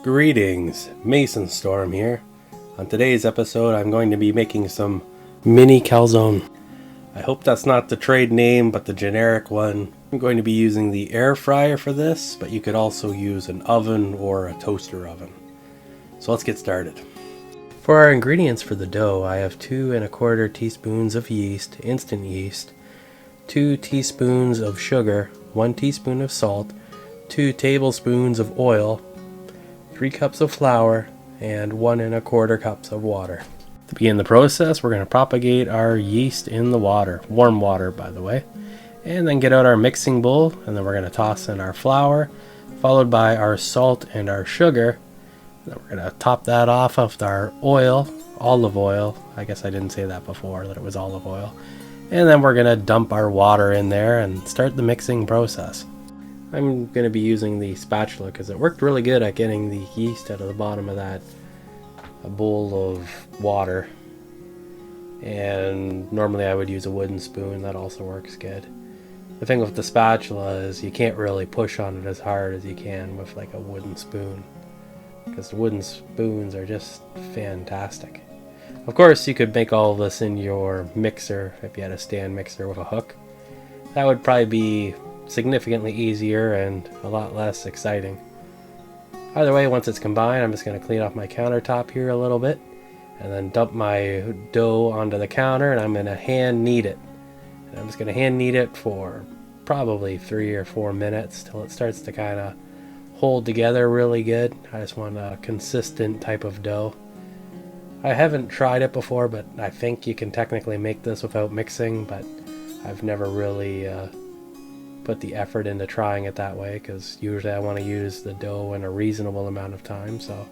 Greetings, Mason Storm here. On today's episode I'm going to be making some mini calzone. I hope that's not the trade name but the generic one. I'm going to be using the air fryer for this, but you could also use an oven or a toaster oven. So let's get started. For our ingredients for the dough, I have 2 1/4 teaspoons of yeast, instant yeast, 2 teaspoons of sugar, 1 teaspoon of salt, 2 tablespoons of oil, 3 cups of flour, and 1 1/4 cups of water. To begin the process, we're going to propagate our yeast in the water, warm water by the way, and then get out our mixing bowl, and then we're going to toss in our flour, followed by our salt and our sugar. Then we're going to top that off with our oil, olive oil. I guess I didn't say that before, that it was olive oil. And then we're going to dump our water in there and start the mixing process. I'm going to be using the spatula because it worked really good at getting the yeast out of the bottom of that bowl of water. And normally I would use a wooden spoon, that also works good. The thing with the spatula is you can't really push on it as hard as you can with like a wooden spoon, because the wooden spoons are just fantastic. Of course you could make all of this in your mixer if you had a stand mixer with a hook. That would probably be significantly easier and a lot less exciting. Either way, once it's combined, I'm just going to clean off my countertop here a little bit and then dump my dough onto the counter, and I'm going to hand knead it. And I'm just going to hand knead it for probably 3 or 4 minutes till it starts to kind of hold together really good. I just want a consistent type of dough. I haven't tried it before, but I think you can technically make this without mixing, but I've never really put the effort into trying it that way, because usually I want to use the dough in a reasonable amount of time. So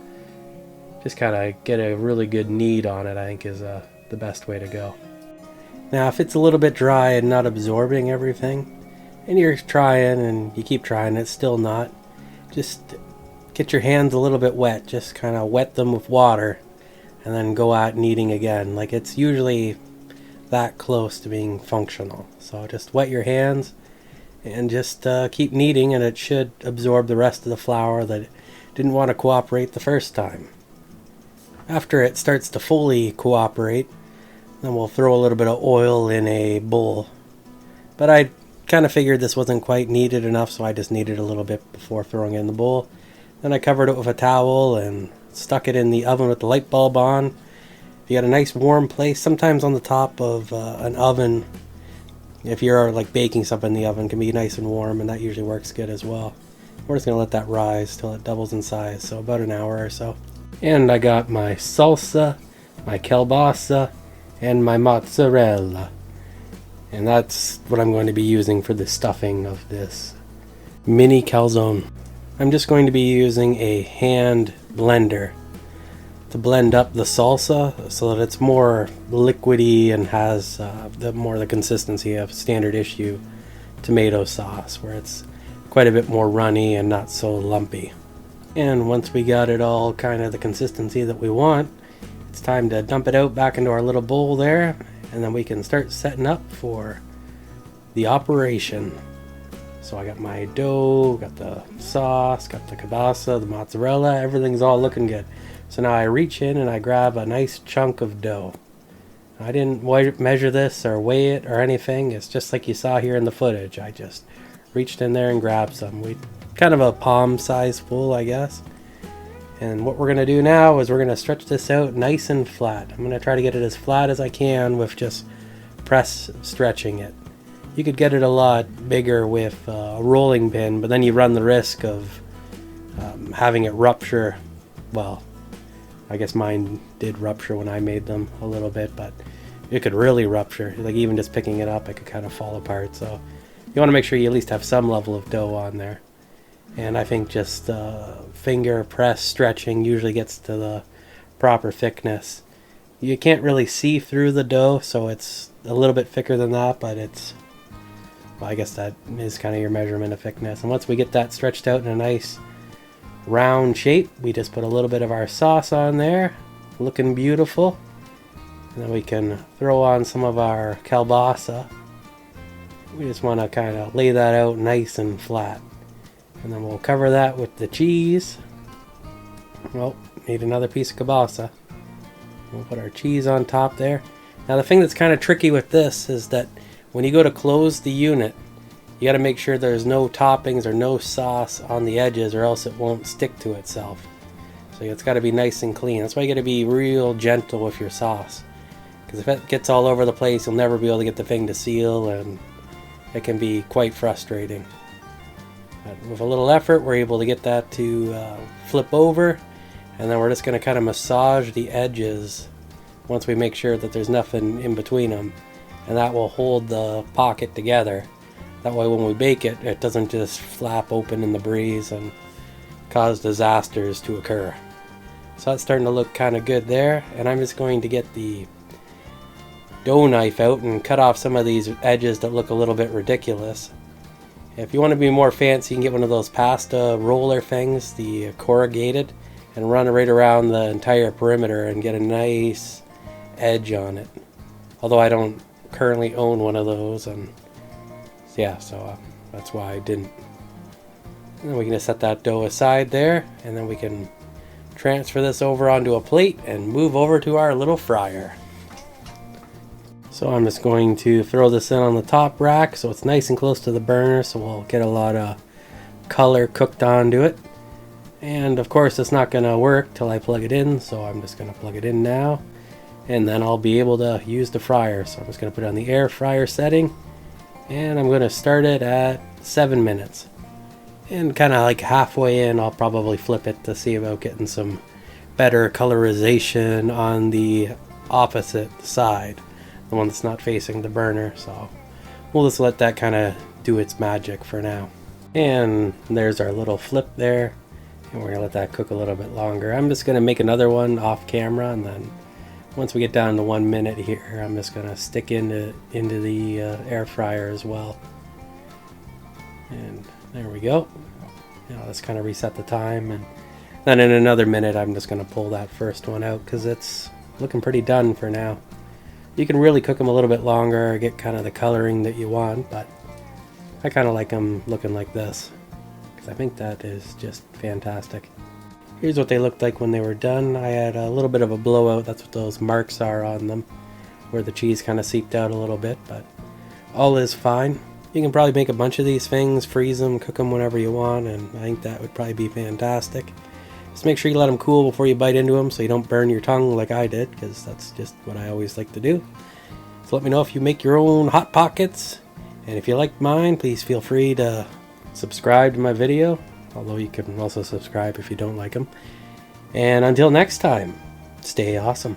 just kind of get a really good knead on it, I think, is the best way to go. Now if it's a little bit dry and not absorbing everything, and you're trying and you keep trying, it's still not, just get your hands a little bit wet, just kind of wet them with water and then go at kneading again. Like, it's usually that close to being functional. So just wet your hands and just keep kneading, and it should absorb the rest of the flour that didn't want to cooperate the first time. After it starts to fully cooperate, then we'll throw a little bit of oil in a bowl. But I kind of figured this wasn't quite kneaded enough, so I just kneaded a little bit before throwing it in the bowl. Then I covered it with a towel and stuck it in the oven with the light bulb on. If you got a nice warm place, sometimes on the top of an oven, if you're like baking something in the oven, can be nice and warm, and that usually works good as well. We're just going to let that rise till it doubles in size, so about an hour or so. And I got my salsa, my kielbasa, and my mozzarella. And that's what I'm going to be using for the stuffing of this mini calzone. I'm just going to be using a hand blender to blend up the salsa so that it's more liquidy and has the consistency of standard issue tomato sauce, where it's quite a bit more runny and not so lumpy. And once we got it all kind of the consistency that we want, it's time to dump it out back into our little bowl there, and then we can start setting up for the operation. So I got my dough, got the sauce, got the kielbasa, the mozzarella, everything's all looking good. So now I reach in and I grab a nice chunk of dough. I didn't measure this or weigh it or anything. It's just like you saw here in the footage. I just reached in there and grabbed some. Kind of a palm size full, I guess. And what we're going to do now is we're going to stretch this out nice and flat. I'm going to try to get it as flat as I can with just press stretching it. You could get it a lot bigger with a rolling pin, but then you run the risk of having it rupture. Well, I guess mine did rupture when I made them a little bit, but it could really rupture. Like, even just picking it up, it could kind of fall apart. So you want to make sure you at least have some level of dough on there. And I think just finger press stretching usually gets to the proper thickness. You can't really see through the dough, so it's a little bit thicker than that, but it's, well, I guess that is kind of your measurement of thickness. And once we get that stretched out in a nice round shape, we just put a little bit of our sauce on there, looking beautiful. And then we can throw on some of our kielbasa. We just want to kind of lay that out nice and flat. And then we'll cover that with the cheese. well, need another piece of kielbasa. We'll put our cheese on top there. Now the thing that's kind of tricky with this is that when you go to close the unit, you got to make sure there's no toppings or no sauce on the edges, or else it won't stick to itself. So it's got to be nice and clean. That's why you got to be real gentle with your sauce, because if it gets all over the place, you'll never be able to get the thing to seal, and it can be quite frustrating. But with a little effort, we're able to get that to flip over, and then we're just going to kind of massage the edges once we make sure that there's nothing in between them, and that will hold the pocket together. That way when we bake it, it doesn't just flap open in the breeze and cause disasters to occur. So that's starting to look kind of good there, and I'm just going to get the dough knife out and cut off some of these edges that look a little bit ridiculous. If you want to be more fancy, you can get one of those pasta roller things, the corrugated, and run it right around the entire perimeter and get a nice edge on it. Although I don't currently own one of those, and yeah, so that's why I didn't. And then we can just set that dough aside there, and then we can transfer this over onto a plate and move over to our little fryer. So I'm just going to throw this in on the top rack so it's nice and close to the burner, so we'll get a lot of color cooked onto it. And of course it's not going to work till I plug it in, so I'm just going to plug it in now, and then I'll be able to use the fryer. So I'm just going to put it on the air fryer setting, and I'm going to start it at 7 minutes. And kind of like halfway in, I'll probably flip it to see about getting some better colorization on the opposite side, the one that's not facing the burner. So we'll just let that kind of do its magic for now. And there's our little flip there, and we're gonna let that cook a little bit longer. I'm just gonna make another one off camera, and then once we get down to 1 minute here, I'm just gonna stick into the air fryer as well. And there we go. Now let's kind of reset the time, and then in another minute I'm just going to pull that first one out because it's looking pretty done for now. You can really cook them a little bit longer, get kind of the coloring that you want, but I kind of like them looking like this because I think that is just fantastic. Here's what they looked like when they were done. I had a little bit of a blowout. That's what those marks are on them, where the cheese kind of seeped out a little bit, but all is fine. You can probably make a bunch of these things, freeze them, cook them whenever you want, and I think that would probably be fantastic. Just make sure you let them cool before you bite into them so you don't burn your tongue like I did, because that's just what I always like to do. So let me know if you make your own Hot Pockets, and if you like mine, please feel free to subscribe to my video, although you can also subscribe if you don't like them. And until next time, stay awesome.